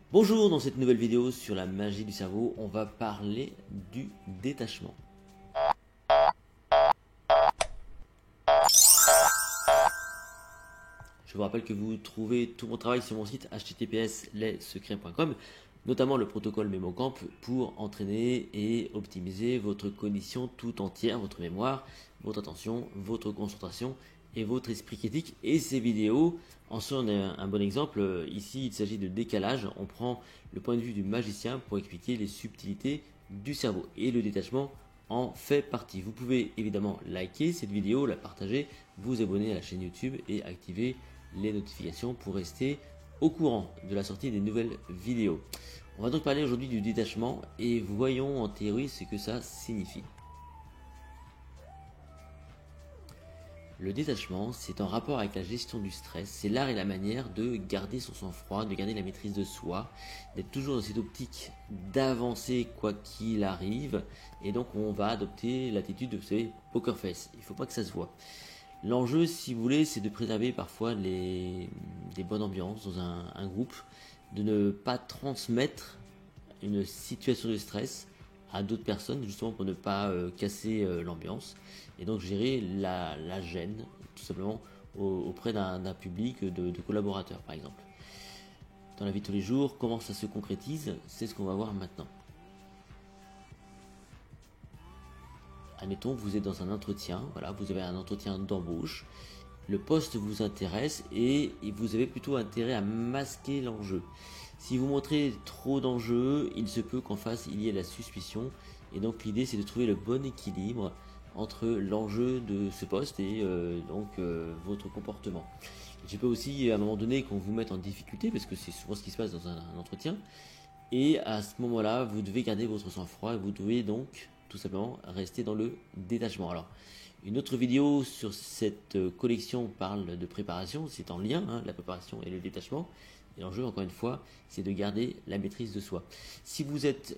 Bonjour, dans cette nouvelle vidéo sur la magie du cerveau, on va parler du détachement. Je vous rappelle que vous trouvez tout mon travail sur mon site https://lessecrets.com, notamment le protocole MemoCamp pour entraîner et optimiser votre cognition tout entière, votre mémoire, votre attention, votre concentration et votre esprit critique. Et ces vidéos en sont un bon exemple. Ici, il s'agit de décalage. On prend le point de vue du magicien pour expliquer les subtilités du cerveau. Et le détachement en fait partie. Vous pouvez évidemment liker cette vidéo, la partager, vous abonner à la chaîne YouTube et activer les notifications pour rester au courant de la sortie des nouvelles vidéos. On va donc parler aujourd'hui du détachement et voyons en théorie ce que ça signifie. Le détachement, c'est en rapport avec la gestion du stress, c'est l'art et la manière de garder son sang-froid, de garder la maîtrise de soi, d'être toujours dans cette optique d'avancer quoi qu'il arrive, et donc on va adopter l'attitude de, vous savez, poker face, il ne faut pas que ça se voit. L'enjeu, si vous voulez, c'est de préserver parfois des bonnes ambiances dans un groupe, de ne pas transmettre une situation de stress à d'autres personnes, justement pour ne pas casser l'ambiance, et donc gérer la gêne, tout simplement, auprès d'un public, de collaborateurs, par exemple. Dans la vie de tous les jours, comment ça se concrétise, c'est ce qu'on va voir maintenant. Admettons, vous êtes dans un entretien, voilà, vous avez un entretien d'embauche, le poste vous intéresse et vous avez plutôt intérêt à masquer l'enjeu. Si vous montrez trop d'enjeux, il se peut qu'en face il y ait la suspicion, et donc l'idée c'est de trouver le bon équilibre entre l'enjeu de ce poste et votre comportement. Il peut aussi à un moment donné qu'on vous mette en difficulté, parce que c'est souvent ce qui se passe dans un entretien, et à ce moment-là vous devez garder votre sang-froid et vous devez donc tout simplement rester dans le détachement. Alors, une autre vidéo sur cette collection parle de préparation, c'est en lien, la préparation et le détachement. Et l'enjeu, encore une fois, c'est de garder la maîtrise de soi. Si vous êtes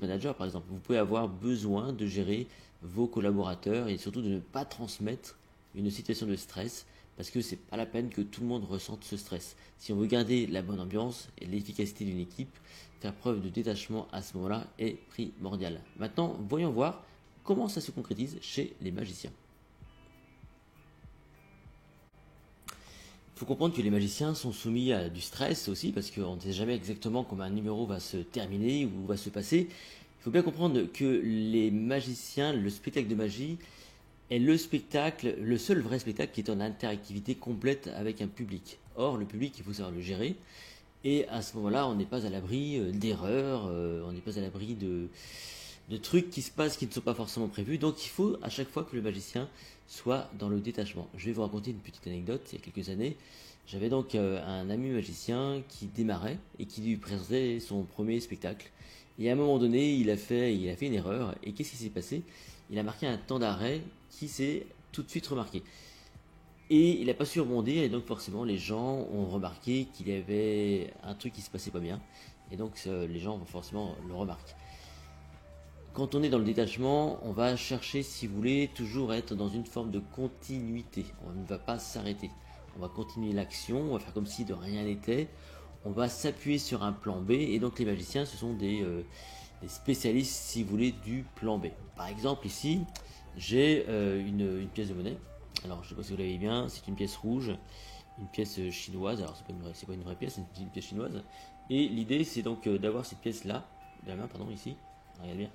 manager, par exemple, vous pouvez avoir besoin de gérer vos collaborateurs et surtout de ne pas transmettre une situation de stress, parce que c'est pas la peine que tout le monde ressente ce stress. Si on veut garder la bonne ambiance et l'efficacité d'une équipe, faire preuve de détachement à ce moment-là est primordial. Maintenant, voyons voir comment ça se concrétise chez les magiciens. Il faut comprendre que les magiciens sont soumis à du stress aussi, parce qu'on ne sait jamais exactement comment un numéro va se terminer ou va se passer. Il faut bien comprendre que les magiciens, le spectacle de magie, est le seul vrai spectacle qui est en interactivité complète avec un public. Or, le public, il faut savoir le gérer. Et à ce moment-là, on n'est pas à l'abri d'erreurs, on n'est pas à l'abri de trucs qui se passent qui ne sont pas forcément prévus. Donc il faut à chaque fois que le magicien soit dans le détachement. Je vais vous raconter une petite anecdote. Il y a quelques années, j'avais donc un ami magicien qui démarrait et qui lui présentait son premier spectacle. Et à un moment donné, il a fait une erreur. Et qu'est-ce qui s'est passé? Il a marqué un temps d'arrêt qui s'est tout de suite remarqué. Et il n'a pas su rebondir, et donc forcément les gens ont remarqué qu'il y avait un truc qui se passait pas bien, et donc les gens vont forcément le remarquer. Quand on est dans le détachement, on va chercher, si vous voulez, toujours être dans une forme de continuité. On ne va pas s'arrêter. On va continuer l'action, on va faire comme si de rien n'était. On va s'appuyer sur un plan B, et donc les magiciens, ce sont des spécialistes, si vous voulez, du plan B. Par exemple, ici, j'ai une pièce de monnaie. Alors, je ne sais pas si vous l'avez bien, c'est une pièce rouge, une pièce chinoise. Alors, c'est pas une vraie pièce, c'est une pièce chinoise. Et l'idée, c'est donc d'avoir cette pièce-là, de la main, pardon, ici. Regardez bien.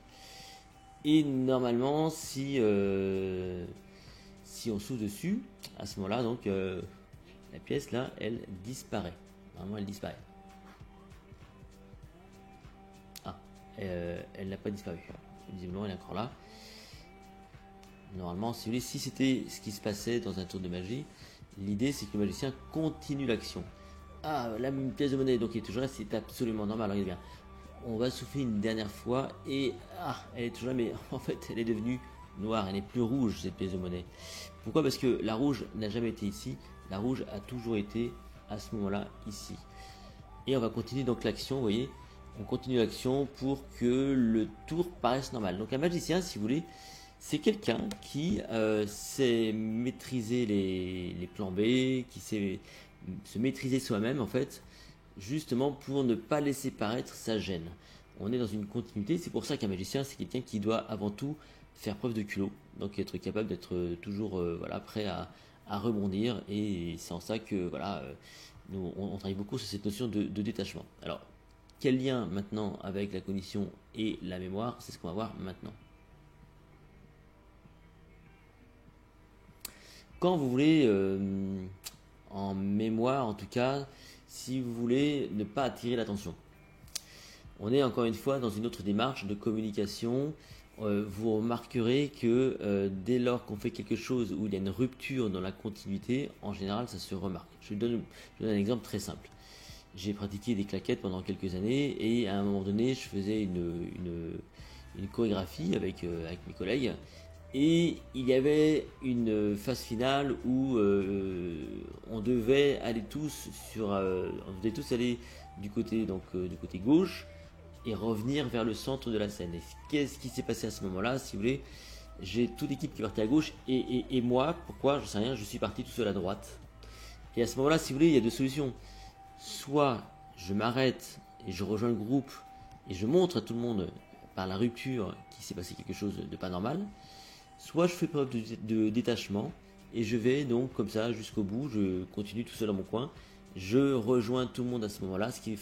Et normalement, si on souffle dessus, à ce moment-là, donc, la pièce là, elle disparaît. Normalement, elle disparaît. Ah, elle n'a pas disparu. Visiblement, elle est encore là. Normalement, si vous voulez, si c'était ce qui se passait dans un tour de magie, l'idée c'est que le magicien continue l'action. Ah, là, une pièce de monnaie, donc il est toujours là, c'est absolument normal. Regardez bien. On va souffler une dernière fois et elle est toujours là, mais en fait, elle est devenue noire, elle n'est plus rouge cette pièce de monnaie. Pourquoi? Parce que la rouge n'a jamais été ici, la rouge a toujours été à ce moment-là ici. Et on va continuer donc l'action, vous voyez, on continue l'action pour que le tour paraisse normal. Donc un magicien, si vous voulez, c'est quelqu'un qui sait maîtriser les plans B, qui sait se maîtriser soi-même en fait, justement pour ne pas laisser paraître sa gêne. On est dans une continuité, c'est pour ça qu'un magicien, c'est quelqu'un qui doit avant tout faire preuve de culot, donc être capable d'être toujours voilà, prêt à rebondir, et c'est en ça que voilà, nous, on travaille beaucoup sur cette notion de détachement. Alors, quel lien maintenant avec la cognition et la mémoire? C'est ce qu'on va voir maintenant. Quand vous voulez, en mémoire en tout cas, si vous voulez ne pas attirer l'attention, on est encore une fois dans une autre démarche de communication. Vous remarquerez que dès lors qu'on fait quelque chose où il y a une rupture dans la continuité, en général ça se remarque. Je vous donne un exemple très simple. J'ai pratiqué des claquettes pendant quelques années et à un moment donné je faisais une chorégraphie avec mes collègues, et il y avait une phase finale où on devait aller tous aller du côté du côté gauche et revenir vers le centre de la scène. Et qu'est-ce qui s'est passé à ce moment-là? Si vous voulez, j'ai toute l'équipe qui partait à gauche et moi, pourquoi? Je sais rien, je suis parti tout seul à droite. Et à ce moment-là, si vous voulez, il y a deux solutions. Soit je m'arrête et je rejoins le groupe et je montre à tout le monde par la rupture qu'il s'est passé quelque chose de pas normal. Soit je fais preuve de détachement et je vais donc comme ça jusqu'au bout, je continue tout seul dans mon coin, je rejoins tout le monde à ce moment-là, ce qui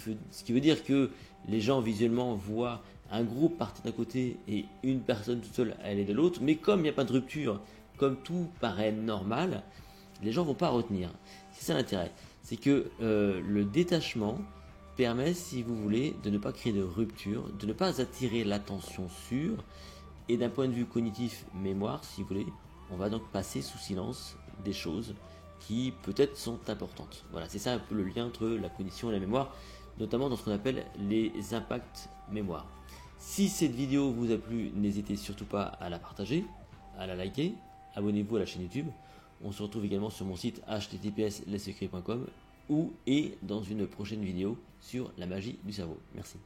veut dire que les gens visuellement voient un groupe partir d'un côté et une personne toute seule aller de l'autre, mais comme il n'y a pas de rupture, comme tout paraît normal, les gens ne vont pas retenir. C'est ça l'intérêt, c'est que le détachement permet, si vous voulez, de ne pas créer de rupture, de ne pas attirer l'attention sur. Et d'un point de vue cognitif, mémoire, si vous voulez, on va donc passer sous silence des choses qui peut-être sont importantes. Voilà, c'est ça un peu le lien entre la cognition et la mémoire, notamment dans ce qu'on appelle les impacts mémoire. Si cette vidéo vous a plu, n'hésitez surtout pas à la partager, à la liker, abonnez-vous à la chaîne YouTube. On se retrouve également sur mon site https.lessecrets.com ou et dans une prochaine vidéo sur la magie du cerveau. Merci.